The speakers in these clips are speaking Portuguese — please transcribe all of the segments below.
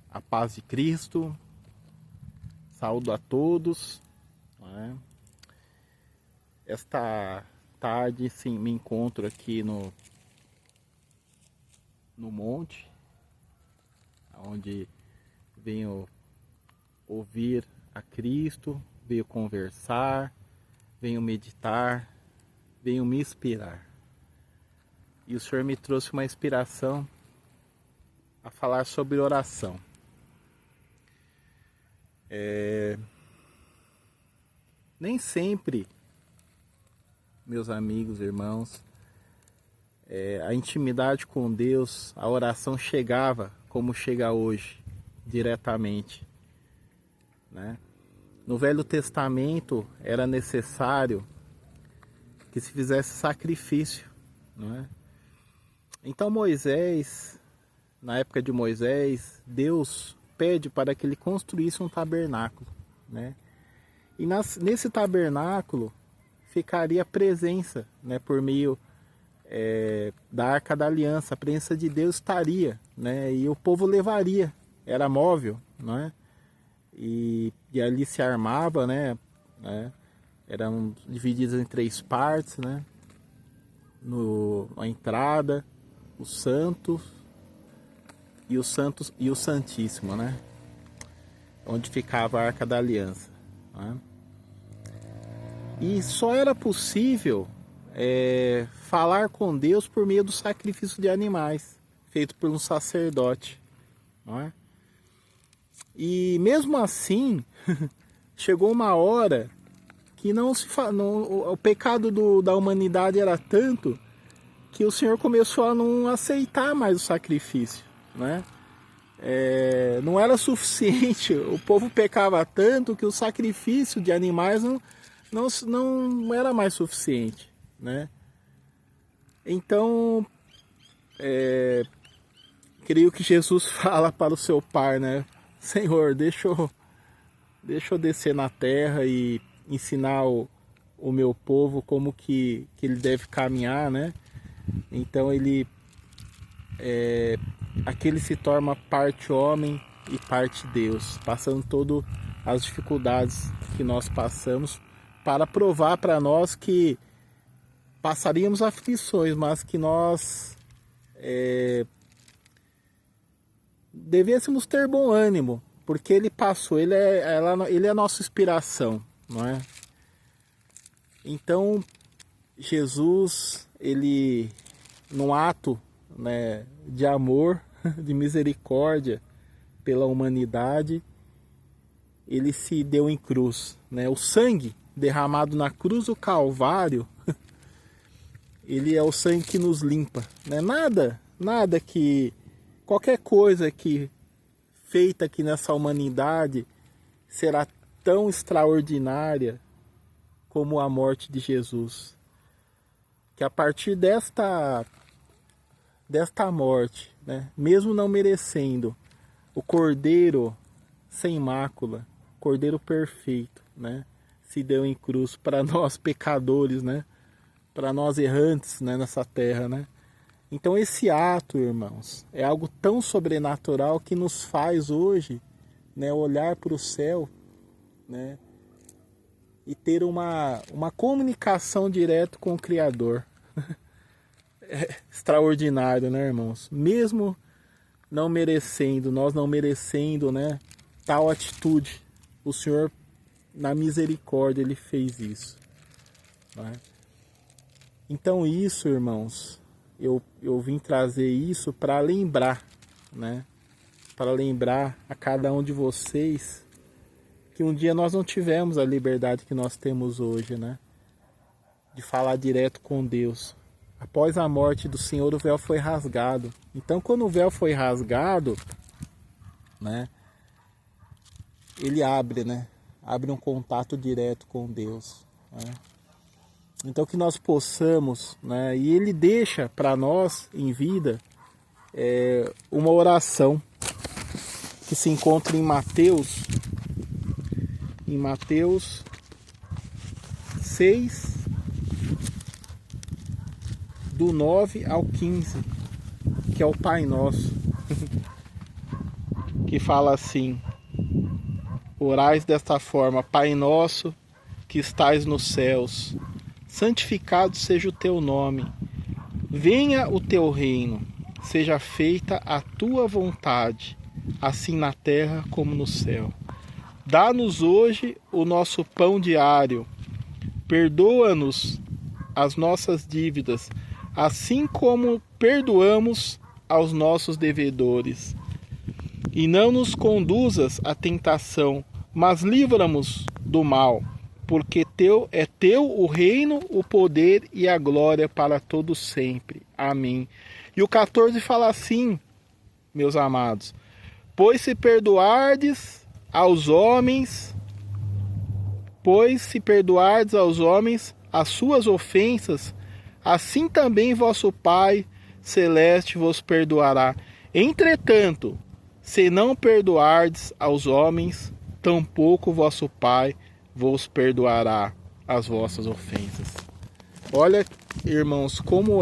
A paz de Cristo, saúdo a todos, né? Esta tarde, sim, me encontro aqui no monte, onde venho ouvir a Cristo, venho conversar, venho meditar, venho me inspirar. E o Senhor me trouxe uma inspiração a falar sobre oração. Nem sempre, meus amigos, irmãos, a intimidade com Deus, a oração chegava como chega hoje, diretamente, né? No Velho Testamento era necessário que se fizesse sacrifício, não é? Então Moisés, na época de Moisés, Deus pede para que ele construísse um tabernáculo, né? E nesse tabernáculo ficaria a presença, né, por meio da Arca da Aliança. A presença de Deus estaria, né? E o povo levaria, era móvel, né? E ali se armava, né? Eram divididas em 3 partes, né? A entrada, os santos e o Santíssimo, né? Onde ficava a Arca da Aliança, né? E só era possível falar com Deus por meio do sacrifício de animais, feito por um sacerdote, não é? E mesmo assim, chegou uma hora que o pecado da humanidade era tanto que o Senhor começou a não aceitar mais o sacrifício, né? Não era suficiente, o povo pecava tanto que o sacrifício de animais não era mais suficiente, né? Então, creio que Jesus fala para o seu Pai, né? Senhor, deixa eu descer na terra e ensinar o meu povo como que ele deve caminhar, né? Então aqui ele se torna parte homem e parte Deus, passando todas as dificuldades que nós passamos, para provar para nós que passaríamos aflições, mas que nós devêssemos ter bom ânimo, porque ele passou, ele é a nossa inspiração, não é? Então Jesus, ele, num ato, né, de amor, de misericórdia pela humanidade, ele se deu em cruz, né? O sangue derramado na cruz do Calvário, ele é o sangue que nos limpa, né? Nada que qualquer coisa que feita aqui nessa humanidade será tão extraordinária como a morte de Jesus. Que a partir desta morte, né, mesmo não merecendo, o Cordeiro sem mácula, Cordeiro perfeito, né, se deu em cruz para nós pecadores, né, para nós errantes, né, nessa terra, né. Então esse ato, irmãos, é algo tão sobrenatural que nos faz hoje, né, olhar para o céu, né, e ter uma comunicação direta com o Criador. É extraordinário, né, irmãos? Mesmo não merecendo, nós não merecendo, né, tal atitude, o Senhor, na misericórdia, ele fez isso, né? Então isso, irmãos, eu vim trazer isso para lembrar, né? Para lembrar a cada um de vocês que um dia nós não tivemos a liberdade que nós temos hoje, né? De falar direto com Deus. Após a morte do Senhor, o véu foi rasgado. Então, quando o véu foi rasgado, né? Ele abre, né? Abre um contato direto com Deus, né? Então que nós possamos, né? E ele deixa para nós em vida uma oração que se encontra em Mateus 6, do 9 ao 15, que é o Pai Nosso. que fala assim: orais desta forma: Pai nosso que estais nos céus, santificado seja o teu nome. Venha o teu reino, seja feita a tua vontade, assim na terra como no céu. Dá-nos hoje o nosso pão diário. Perdoa-nos as nossas dívidas, assim como perdoamos aos nossos devedores. E não nos conduzas à tentação, mas livra-nos do mal, porque é teu o reino, o poder e a glória para todos sempre. Amém. E o 14 fala assim, meus amados: Pois se perdoardes aos homens as suas ofensas, assim também vosso Pai celeste vos perdoará. Entretanto, se não perdoardes aos homens, tampouco vosso Pai vos perdoará as vossas ofensas. Olha, irmãos, como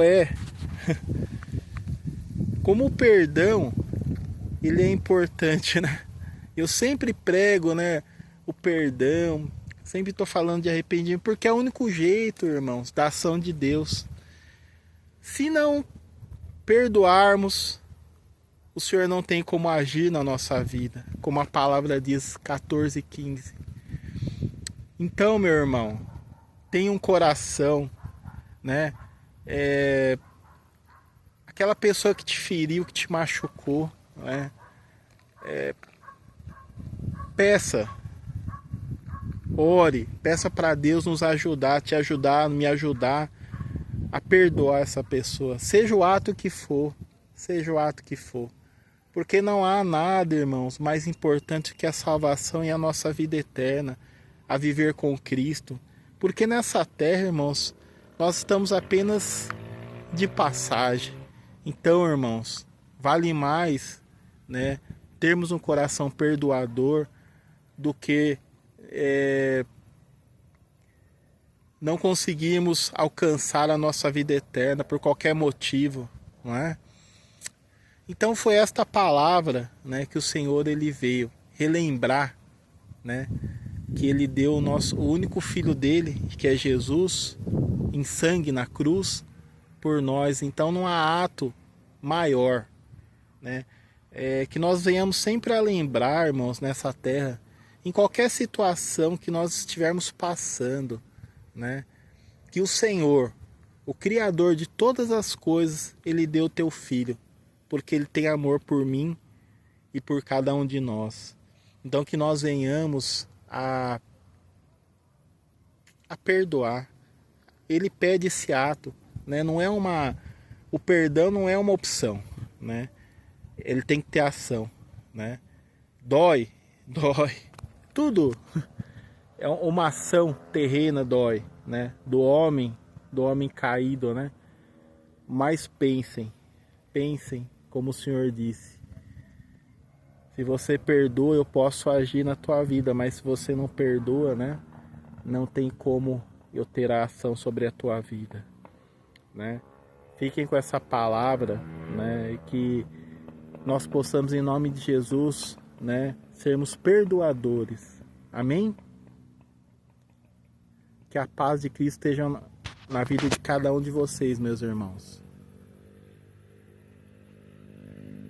como o perdão, ele é importante, né? Eu sempre prego, né, o perdão, sempre estou falando de arrependimento, porque é o único jeito, irmãos, da ação de Deus. Se não perdoarmos, o Senhor não tem como agir na nossa vida, como a palavra diz, 14:15. Então, meu irmão, tenha um coração, né? Aquela pessoa que te feriu, que te machucou, né? Peça, ore, peça para Deus nos ajudar, te ajudar, me ajudar a perdoar essa pessoa, seja o ato que for, porque não há nada, irmãos, mais importante que a salvação e a nossa vida eterna, a viver com Cristo, porque nessa terra, irmãos, nós estamos apenas de passagem. Então, irmãos, vale mais, né, termos um coração perdoador do que não conseguimos alcançar a nossa vida eterna por qualquer motivo, não é? Então foi esta palavra, né, que o Senhor ele veio relembrar, né, que ele deu o único filho dele, que é Jesus, em sangue na cruz por nós. Então não há ato maior, né? Que nós venhamos sempre a lembrar, irmãos, nessa terra, em qualquer situação que nós estivermos passando, né, que o Senhor, o Criador de todas as coisas, ele deu o teu filho, porque ele tem amor por mim e por cada um de nós. Então que nós venhamos a perdoar. Ele pede esse ato, né? O perdão não é uma opção, né? Ele tem que ter ação, né? Dói, tudo é uma ação terrena, dói, né? Do homem caído, né? Mas pensem como o Senhor disse: se você perdoa, eu posso agir na tua vida, mas se você não perdoa, né, não tem como eu ter a ação sobre a tua vida, né? Fiquem com essa palavra, né, e que nós possamos, em nome de Jesus, né, sermos perdoadores. Amém? Que a paz de Cristo esteja na vida de cada um de vocês, meus irmãos.